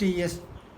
TS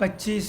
25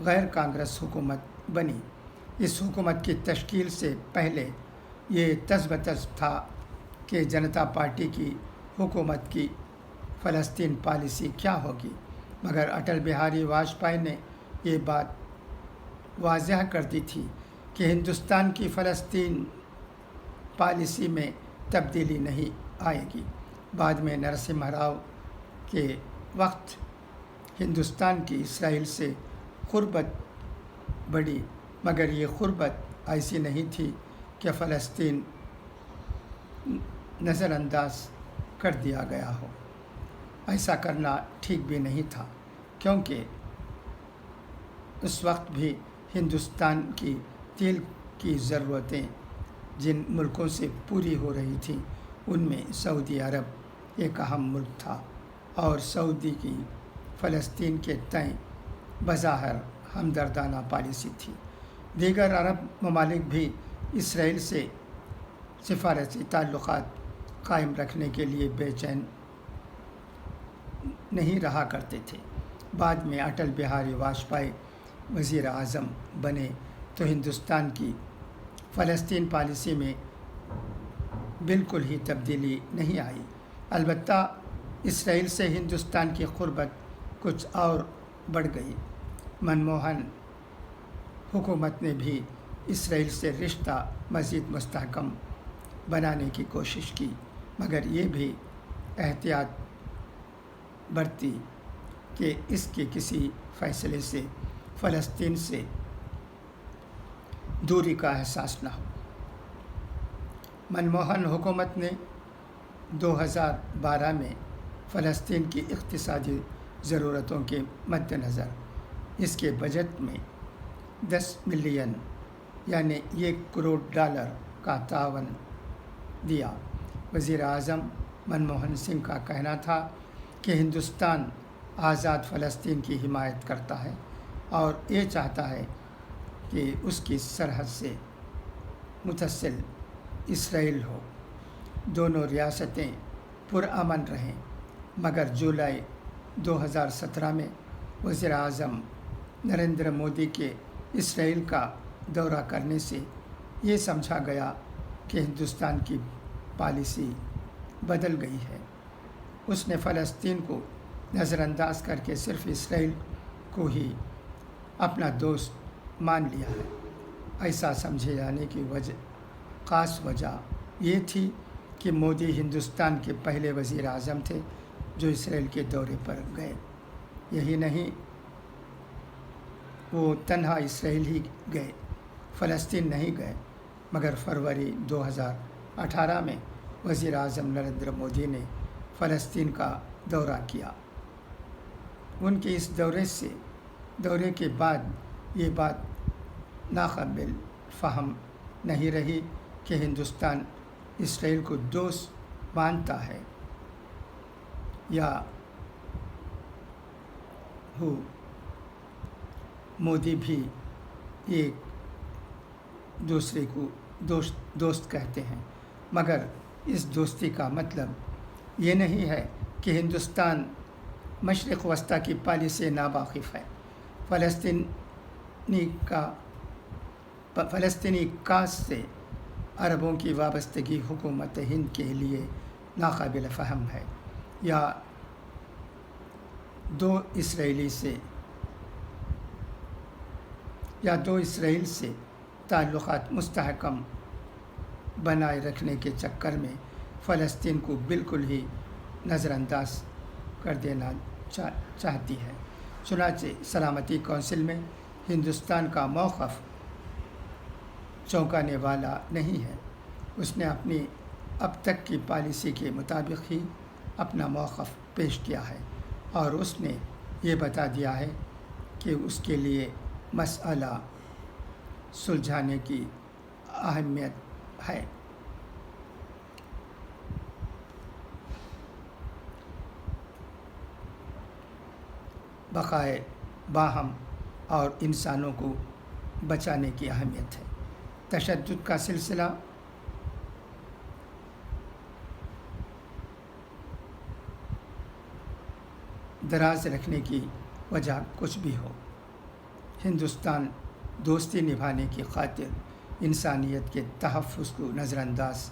غیر کانگریس حکومت بنی۔ اس حکومت کی تشکیل سے پہلے یہ تز بتز تھا کہ جنتا پارٹی کی حکومت کی فلسطین پالیسی کیا ہوگی، مگر اٹل بہاری واجپئی نے یہ بات واضح کر دی تھی کہ ہندوستان کی فلسطین پالیسی میں تبدیلی نہیں آئے گی۔ بعد میں نرسمہا راؤ کے وقت ہندوستان کی اسرائیل سے قربت بڑھی، مگر یہ قربت ایسی نہیں تھی کہ فلسطین نظر انداز کر دیا گیا ہو۔ ایسا کرنا ٹھیک بھی نہیں تھا، کیونکہ اس وقت بھی ہندوستان کی تیل کی ضرورتیں جن ملکوں سے پوری ہو رہی تھیں ان میں سعودی عرب ایک اہم ملک تھا، اور سعودی کی فلسطین کے تئیں بظاہر ہمدردانہ پالیسی تھی۔ دیگر عرب ممالک بھی اسرائیل سے سفارتی تعلقات قائم رکھنے کے لیے بے چین نہیں رہا کرتے تھے۔ بعد میں اٹل بہاری واجپئی وزیر اعظم بنے تو ہندوستان کی فلسطین پالیسی میں بالکل ہی تبدیلی نہیں آئی۔ البتہ اسرائیل سے ہندوستان کی قربت کچھ اور بڑھ گئی۔ منموہن حکومت نے بھی اسرائیل سے رشتہ مزید مستحکم بنانے کی کوشش کی، مگر یہ بھی احتیاط برتی کہ اس کے کسی فیصلے سے فلسطین سے دوری کا احساس نہ ہو۔ منموہن حکومت نے 2012 میں فلسطین کی اقتصادی ضرورتوں کے مد نظر اس کے بجٹ میں $10 بلین یعنی $1 کروڑ کا تعاون دیا۔ وزیر اعظم منموہن سنگھ کا کہنا تھا کہ ہندوستان آزاد فلسطین کی حمایت کرتا ہے اور یہ چاہتا ہے کہ اس کی سرحد سے متصل اسرائیل ہو، دونوں ریاستیں پرامن رہیں۔ مگر جولائی 2017 میں وزیر اعظم نریندر مودی کے اسرائیل کا دورہ کرنے سے یہ سمجھا گیا کہ ہندوستان کی پالیسی بدل گئی ہے۔ اس نے فلسطین کو نظر انداز کر کے صرف اسرائیل کو ہی اپنا دوست مان لیا ہے۔ ایسا سمجھے جانے کی خاص وجہ یہ تھی کہ مودی ہندوستان کے پہلے وزیر اعظم تھے جو اسرائیل کے دورے پر گئے۔ یہی نہیں، وہ تنہا اسرائیل ہی گئے، فلسطین نہیں گئے، مگر فروری 2018 میں وزیر اعظم نریندر مودی نے فلسطین کا دورہ کیا۔ ان کے اس دورے کے بعد یہ بات ناقابل فہم نہیں رہی کہ ہندوستان اسرائیل کو دوست مانتا ہے یا مودی بھی ایک دوسرے کو دوست کہتے ہیں، مگر اس دوستی کا مطلب یہ نہیں ہے کہ ہندوستان مشرق وسطیٰ کی پالیسی ناواقف ہے۔ فلسطینی کاز سے عربوں کی وابستگی حکومت ہند کے لیے ناقابل فہم ہے، یا دو اسرائیل سے تعلقات مستحکم بنائے رکھنے کے چکر میں فلسطین کو بالکل ہی نظر انداز کر دینا چاہتی ہے۔ چنانچہ سلامتی کونسل میں ہندوستان کا موقف چونکانے والا نہیں ہے۔ اس نے اپنی اب تک کی پالیسی کے مطابق ہی اپنا موقف پیش کیا ہے، اور اس نے یہ بتا دیا ہے کہ اس کے لیے مسئلہ سلجھانے کی اہمیت ہے۔ بقائے باہم اور انسانوں کو بچانے کی اہمیت ہے۔ تشدد کا سلسلہ دراز رکھنے کی وجہ کچھ بھی ہو، ہندوستان دوستی نبھانے کی خاطر انسانیت کے تحفظ کو نظر انداز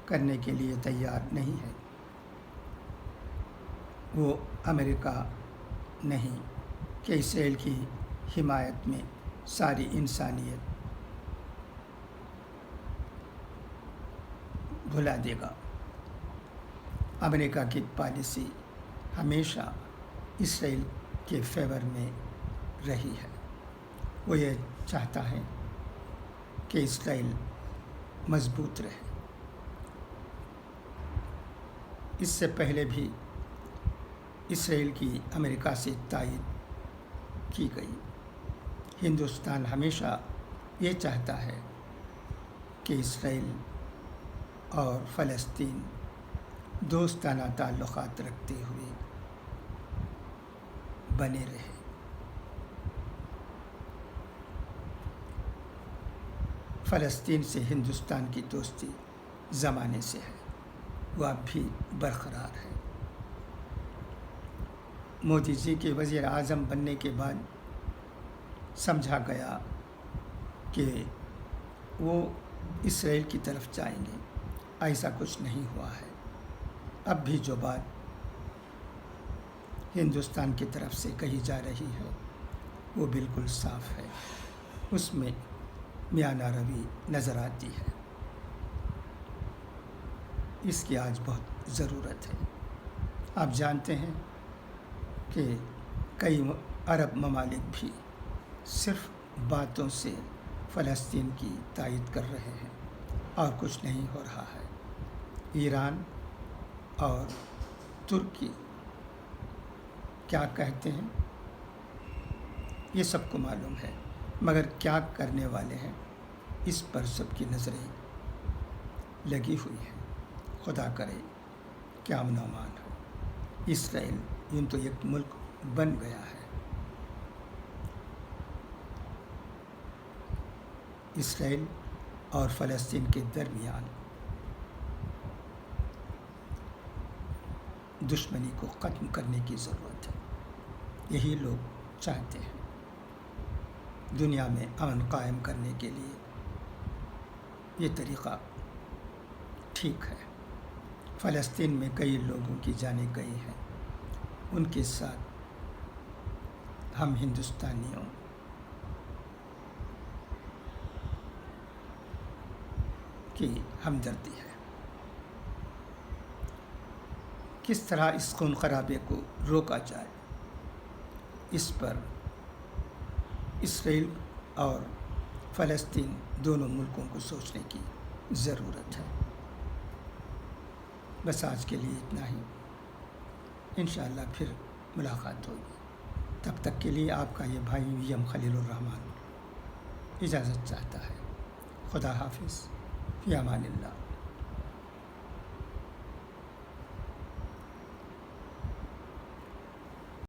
کرنے کے لیے تیار نہیں ہے۔ وہ امریکہ نہیں کہ اسرائیل کی حمایت میں ساری انسانیت بھلا دے گا۔ امریکہ کی پالیسی ہمیشہ اسرائیل کے فیور میں رہی ہے۔ وہ یہ چاہتا ہے کہ اسرائیل مضبوط رہے۔ اس سے پہلے بھی اسرائیل کی امریکہ سے تائید کی گئی۔ ہندوستان ہمیشہ یہ چاہتا ہے کہ اسرائیل اور فلسطین دوستانہ تعلقات رکھتے ہوئے بنے رہے۔ فلسطین سے ہندوستان کی دوستی زمانے سے ہے، وہ اب بھی برقرار ہے۔ مودی جی کے وزیر اعظم بننے کے بعد سمجھا گیا کہ وہ اسرائیل کی طرف جائیں گے، ایسا کچھ نہیں ہوا ہے۔ اب بھی جو بات ہندوستان کی طرف سے کہی جا رہی ہے وہ بالکل صاف ہے، اس میں میانہ روی نظر آتی ہے۔ اس کی آج بہت ضرورت ہے۔ آپ جانتے ہیں کہ کئی عرب ممالک بھی صرف باتوں سے فلسطین کی تائید کر رہے ہیں اور کچھ نہیں ہو رہا ہے۔ ایران اور ترکی کیا کہتے ہیں یہ سب کو معلوم ہے، مگر کیا کرنے والے ہیں اس پر سب کی نظریں لگی ہوئی ہیں۔ خدا کرے کہ امن و امان ہو۔ اسرائیل یوں تو ایک ملک بن گیا ہے۔ اسرائیل اور فلسطین کے درمیان دشمنی کو ختم کرنے کی ضرورت ہے۔ یہی لوگ چاہتے ہیں۔ دنیا میں امن قائم کرنے کے لیے یہ طریقہ ٹھیک ہے۔ فلسطین میں کئی لوگوں کی جانیں گئی ہیں، ان کے ساتھ ہم ہندوستانیوں کی ہمدردی ہے۔ کس طرح اس خون خرابے کو روکا جائے، اس پر اسرائیل اور فلسطین دونوں ملکوں کو سوچنے کی ضرورت ہے۔ بس آج کے لیے اتنا ہی، انشاءاللہ پھر ملاقات ہوگی۔ تب تک کے لیے آپ کا یہ بھائی ویم خلیل الرحمن اجازت چاہتا ہے۔ خدا حافظ، فی امان اللہ۔